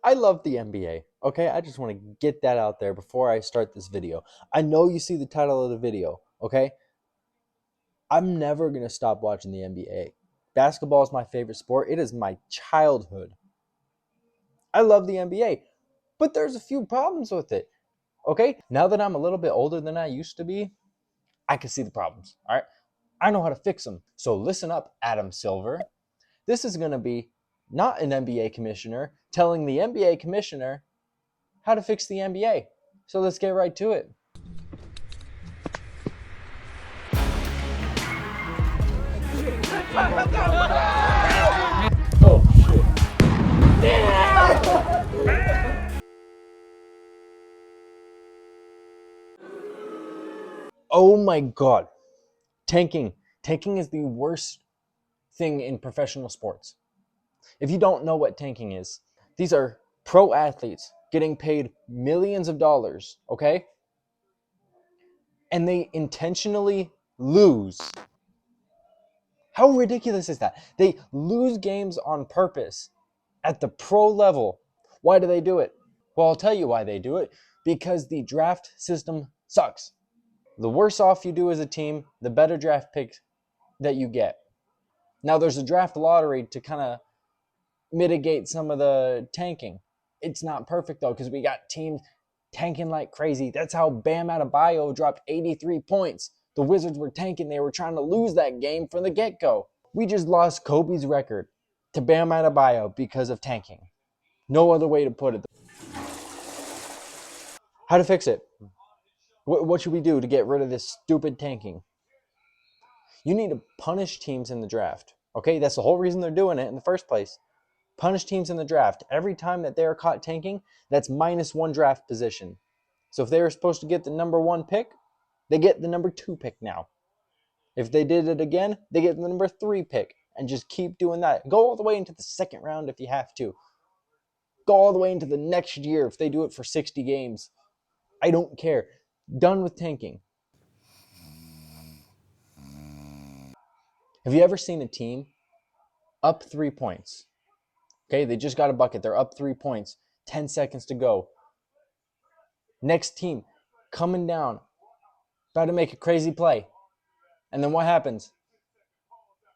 I love the NBA. Okay, I just want to get that out there before I start this video. I know you see the title of the video. Okay, I'm never gonna stop watching the NBA. Basketball is my favorite sport. It is my childhood. I love the NBA, but there's a few problems with it. Okay, now that I'm a little bit older than I used to be, I can see the problems. All right, I know how to fix them. So listen up, Adam Silver. This is going to be not an NBA commissioner telling the NBA commissioner how to fix the NBA. So let's get right to it. Oh, oh my God. Tanking. Tanking is the worst thing in professional sports. If you don't know what tanking is, these are pro athletes getting paid millions of dollars, okay? And they intentionally lose. How ridiculous is that? They lose games on purpose at the pro level. Why do they do it? Well, I'll tell you why they do it. Because the draft system sucks. The worse off you do as a team, the better draft picks that you get. Now, there's a draft lottery to kind of mitigate some of the tanking. It's not perfect, though, because we got teams tanking like crazy. That's how Bam Adebayo dropped 83 points. The Wizards were tanking. They were trying to lose that game from the get-go. We just lost Kobe's record to Bam Adebayo because of tanking. No other way to put it. How to fix it? What should we do to get rid of this stupid tanking? You need to punish teams in the draft. Okay, that's the whole reason they're doing it in the first place. Punish teams in the draft. Every time that they are caught tanking, that's -1 draft position. So if they were supposed to get the number 1 pick, they get the number 2 pick now. If they did it again, they get the number 3 pick. And just keep doing that. Go all the way into the second round if you have to. Go all the way into the next year if they do it for 60 games. I don't care. Done with tanking. Have you ever seen a team up 3 points? Okay, they just got a bucket. They're up 3 points. 10 seconds to go. Next team coming down, about to make a crazy play. And then what happens?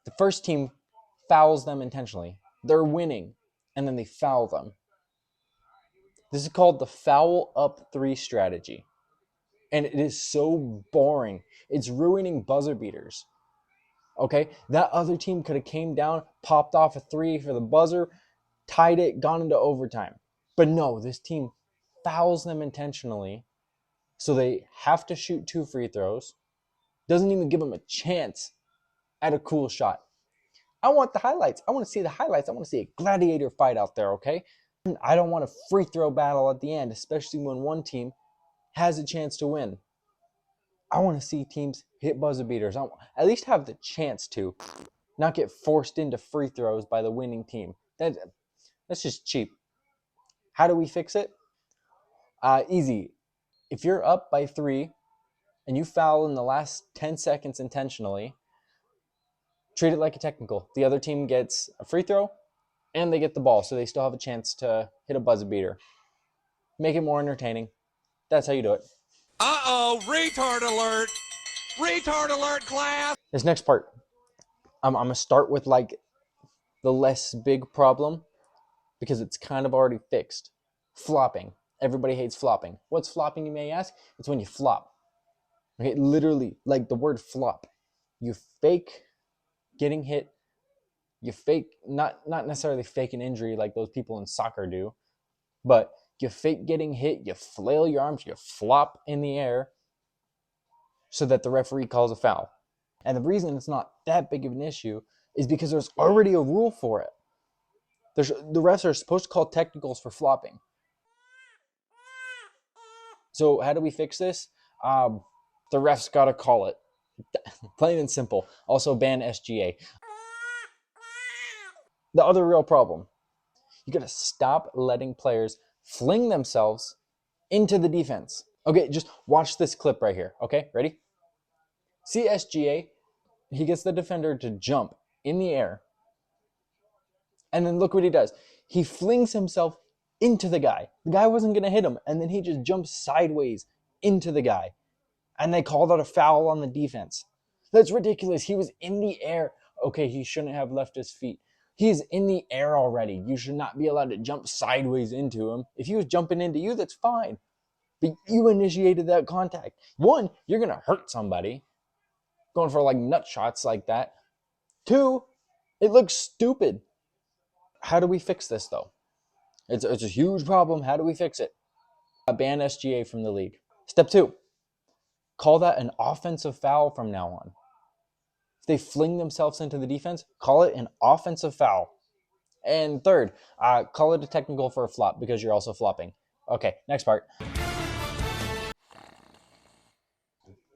The first team fouls them intentionally. They're winning, and then they foul them. This is called the foul up 3 strategy. And it is so boring. It's ruining buzzer beaters. Okay, that other team could have came down, popped off a 3 for the buzzer, tied it, gone into overtime. But no, this team fouls them intentionally, so they have to shoot 2 free throws. Doesn't even give them a chance at a cool shot. I want the highlights. I want to see the highlights. I want to see a gladiator fight out there, okay? I don't want a free throw battle at the end, especially when one team has a chance to win. I want to see teams hit buzzer beaters. I at least have the chance to, not get forced into free throws by the winning team. That's just cheap. How do we fix it? Easy. If you're up by 3 and you foul in the last 10 seconds intentionally, treat it like a technical. The other team gets a free throw and they get the ball, so they still have a chance to hit a buzzer beater. Make it more entertaining. That's how you do it. Uh-oh, retard alert! Retard alert, class! This next part, I'm going to start with like the less big problem because it's kind of already fixed. Flopping. Everybody hates flopping. What's flopping, you may ask? It's when you flop. Okay, literally, like the word flop. You fake getting hit. You fake, not necessarily fake an injury like those people in soccer do, but you fake getting hit, you flail your arms, you flop in the air so that the referee calls a foul. And the reason it's not that big of an issue is because there's already a rule for it. The refs are supposed to call technicals for flopping. So how do we fix this? The refs got to call it. Plain and simple. Also ban SGA. The other real problem, you got to stop letting players fling themselves into the defense. Okay, just watch this clip right here. Okay, ready? See SGA, he gets the defender to jump in the air. And then look what he does. He flings himself into the guy. The guy wasn't going to hit him, and then he just jumped sideways into the guy. And they called out a foul on the defense. That's ridiculous. He was in the air. Okay, he shouldn't have left his feet. He's in the air already. You should not be allowed to jump sideways into him. If he was jumping into you, that's fine. But you initiated that contact. One, you're going to hurt somebody going for like nut shots like that. Two, it looks stupid. How do we fix this though? It's a huge problem. How do we fix it? Ban SGA from the league. Step 2, call that an offensive foul from now on. If they fling themselves into the defense, call it an offensive foul. And third, call it a technical for a flop because you're also flopping. Okay, next part.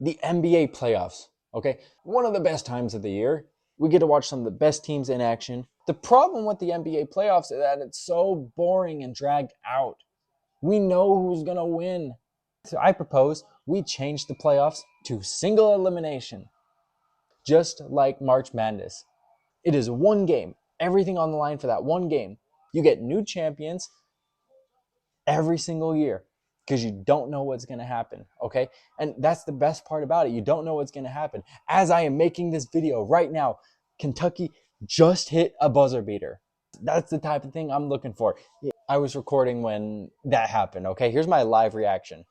The NBA playoffs, okay? One of the best times of the year. We get to watch some of the best teams in action. The problem with the NBA playoffs is that it's so boring and dragged out. We know who's going to win. So I propose we change the playoffs to single elimination, just like March Madness. It is one game, everything on the line for that one game. You get new champions every single year because you don't know what's going to happen, okay? And that's the best part about it. You don't know what's going to happen. As I am making this video right now, Kentucky just hit a buzzer beater. That's the type of thing I'm looking for. I was recording when that happened, okay? Here's my live reaction.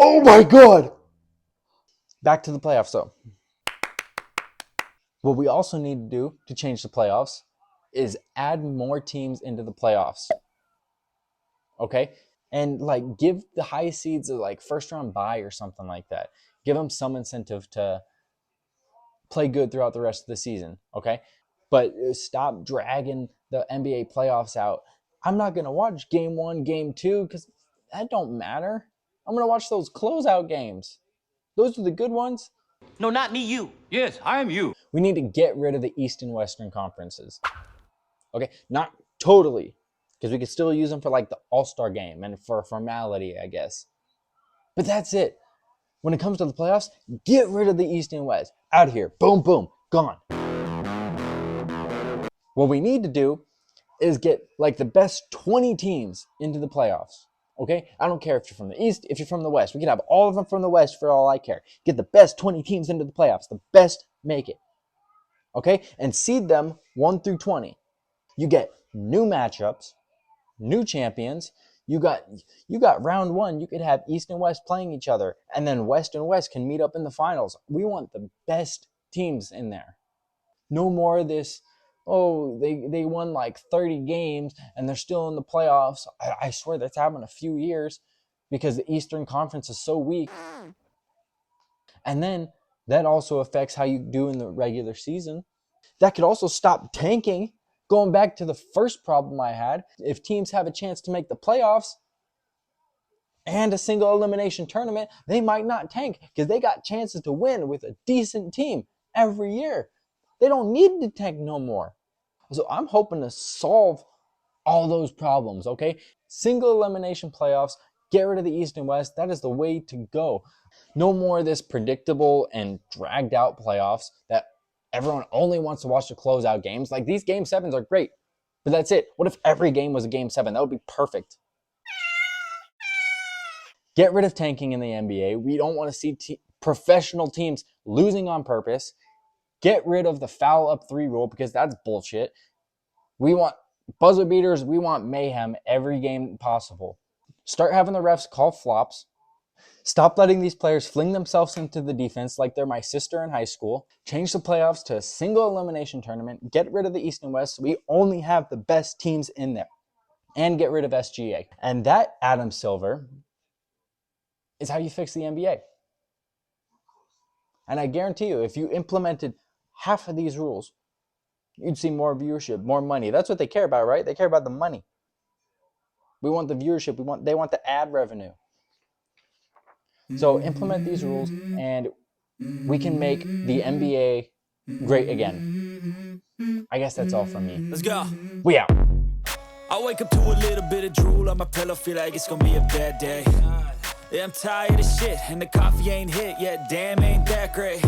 Oh my God! Back to the playoffs though. What we also need to do to change the playoffs is add more teams into the playoffs. Okay? And like give the high seeds a like first round bye or something like that. Give them some incentive to play good throughout the rest of the season. Okay? But stop dragging the NBA playoffs out. I'm not going to watch game 1, game 2 because that don't matter. I'm going to watch those closeout games. Those are the good ones. No, not me, you. Yes, I am you. We need to get rid of the East and Western conferences. Okay, not totally, because we could still use them for like the All-Star game and for formality, I guess. But that's it. When it comes to the playoffs, get rid of the East and West. Out of here. Boom, boom, gone. What we need to do is get like the best 20 teams into the playoffs. Okay? I don't care if you're from the East, if you're from the West. We can have all of them from the West for all I care. Get the best 20 teams into the playoffs. The best make it. Okay? And seed them 1 through 20. You get new matchups, new champions. You got round 1. You could have East and West playing each other. And then West and West can meet up in the finals. We want the best teams in there. No more of this, oh, they won like 30 games and they're still in the playoffs. I swear that's happened a few years because the Eastern Conference is so weak. And then that also affects how you do in the regular season. That could also stop tanking. Going back to the first problem I had, if teams have a chance to make the playoffs and a single elimination tournament, they might not tank because they got chances to win with a decent team every year. They don't need to tank no more. So I'm hoping to solve all those problems, okay? Single elimination playoffs, get rid of the East and West. That is the way to go. No more of this predictable and dragged out playoffs that everyone only wants to watch the closeout games. Like these game 7s are great, but that's it. What if every game was a game 7? That would be perfect. Get rid of tanking in the NBA. We don't want to see professional teams losing on purpose. Get rid of the foul up 3 rule because that's bullshit. We want buzzer beaters. We want mayhem every game possible. Start having the refs call flops. Stop letting these players fling themselves into the defense like they're my sister in high school. Change the playoffs to a single elimination tournament. Get rid of the East and West so we only have the best teams in there. And get rid of SGA. And that, Adam Silver, is how you fix the NBA. And I guarantee you, if you implemented half of these rules, you'd see more viewership, more money. That's what they care about, right? They care about the money. We want the viewership. They want the ad revenue. So implement these rules and we can make the NBA great again. I guess that's all from me. Let's go. We out. I wake up to a little bit of drool on my pillow, feel like it's gonna be a bad day. Yeah, I'm tired of shit and the coffee ain't hit yet, damn ain't that great.